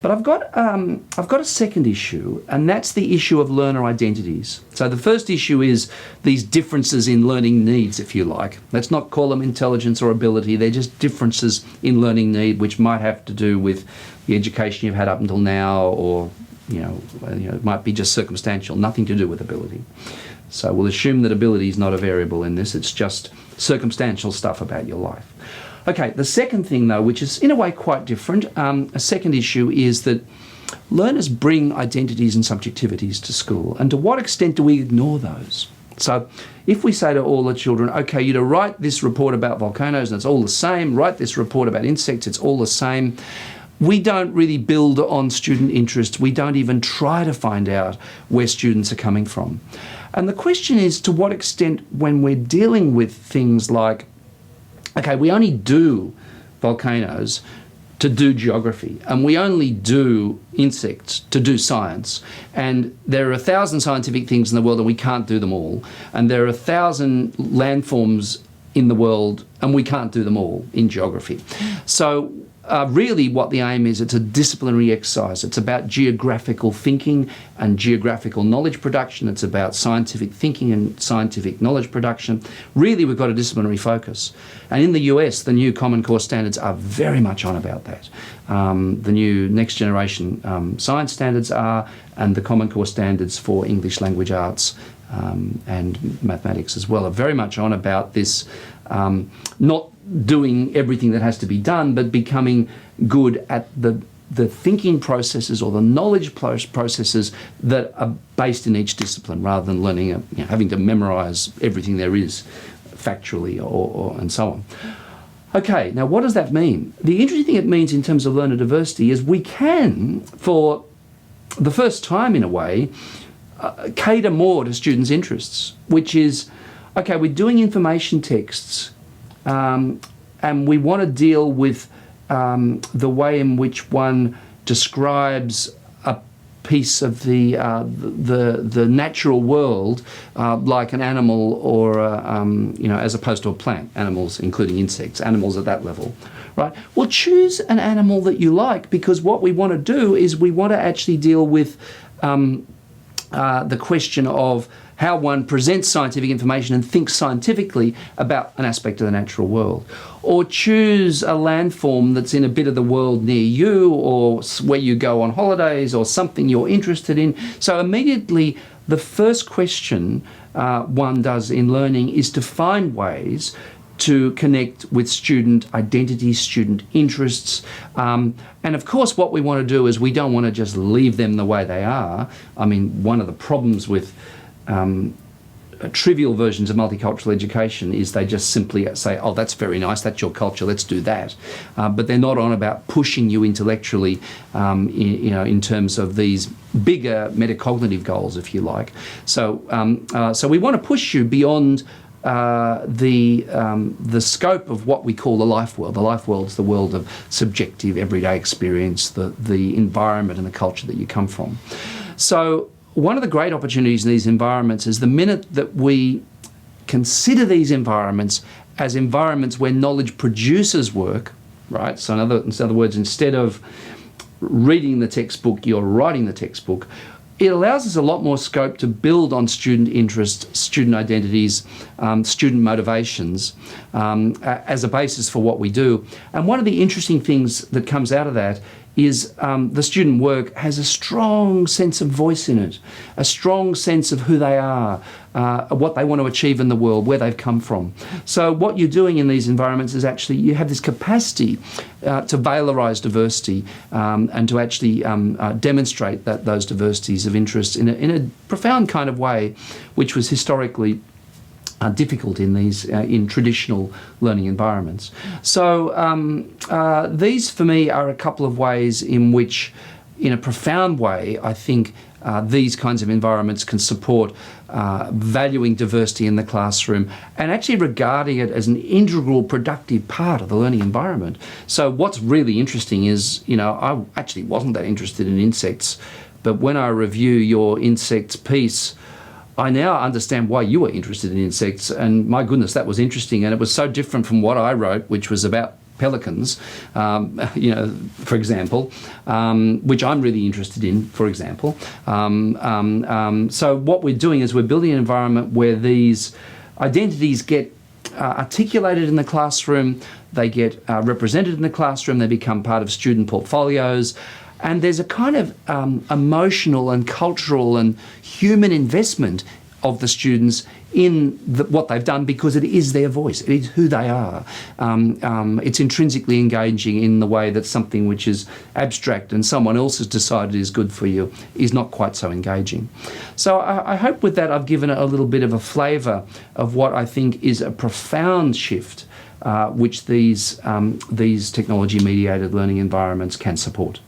But I've got a second issue, and that's the issue of learner identities. So the first issue is these differences in learning needs, if you like. Let's not call them intelligence or ability. They're just differences in learning need, which might have to do with the education you've had up until now, or it might be just circumstantial, nothing to do with ability. So we'll assume that ability is not a variable in this. It's just circumstantial stuff about your life. Okay, the second thing though, which is in a way quite different, a second issue is that learners bring identities and subjectivities to school, and to what extent do we ignore those? So if we say to all the children, okay, you're to write this report about volcanoes and it's all the same, write this report about insects, it's all the same, we don't really build on student interest. We don't even try to find out where students are coming from. And the question is, to what extent, when we're dealing with things like, okay, we only do volcanoes to do geography, and we only do insects to do science, and there are 1,000 scientific things in the world and we can't do them all, and there are 1,000 landforms in the world and we can't do them all in geography. So really what the aim is, it's a disciplinary exercise. It's about geographical thinking and geographical knowledge production. It's about scientific thinking and scientific knowledge production. Really, we've got a disciplinary focus. And in the US, the new Common Core standards are very much on about that. The new next generation science standards are, and the Common Core standards for English language arts and mathematics as well are very much on about this, not doing everything that has to be done, but becoming good at the thinking processes or the knowledge processes that are based in each discipline, rather than learning, having to memorize everything there is factually or and so on. Okay, now what does that mean? The interesting thing it means in terms of learner diversity is we can, for the first time in a way, cater more to students' interests, which is, okay, we're doing information texts, and we want to deal with the way in which one describes a piece of the natural world, like an animal or as opposed to a plant. Animals, including insects, animals at that level, right? Well, choose an animal that you like, because what we want to do is we want to actually deal with the question of how one presents scientific information and thinks scientifically about an aspect of the natural world. Or choose a landform that's in a bit of the world near you, or where you go on holidays, or something you're interested in. So immediately, the first question one does in learning is to find ways to connect with student identities, student interests. And of course, what we want to do is we don't want to just leave them the way they are. I mean, one of the problems with trivial versions of multicultural education is they just simply say, oh, that's very nice, that's your culture, let's do that. But they're not on about pushing you intellectually in terms of these bigger metacognitive goals, if you like. So we want to push you beyond the scope of what we call the life world. The life world is the world of subjective everyday experience, the environment and the culture that you come from. So one of the great opportunities in these environments is the minute that we consider these environments as environments where knowledge produces work, right? So in other words, instead of reading the textbook, you're writing the textbook. It allows us a lot more scope to build on student interest, student identities, student motivations as a basis for what we do. And one of the interesting things that comes out of that is the student work has a strong sense of voice in it, a strong sense of who they are, what they want to achieve in the world, where they've come from. So what you're doing in these environments is actually you have this capacity to valorize diversity and to actually demonstrate those diversities of interest in a profound kind of way, which was historically difficult in these in traditional learning environments. So these for me are a couple of ways in which, in a profound way, I think these kinds of environments can support valuing diversity in the classroom and actually regarding it as an integral, productive part of the learning environment. So what's really interesting is, I actually wasn't that interested in insects, but when I review your insects piece, I now understand why you were interested in insects, and my goodness, that was interesting, and it was so different from what I wrote, which was about pelicans, for example, which I'm really interested in, for example. So what we're doing is we're building an environment where these identities get articulated in the classroom, they get represented in the classroom, they become part of student portfolios, and there's a kind of emotional and cultural and human investment of the students in what they've done, because it is their voice, it is who they are. It's intrinsically engaging in the way that something which is abstract and someone else has decided is good for you is not quite so engaging. So I hope with that I've given a little bit of a flavour of what I think is a profound shift which these technology-mediated learning environments can support.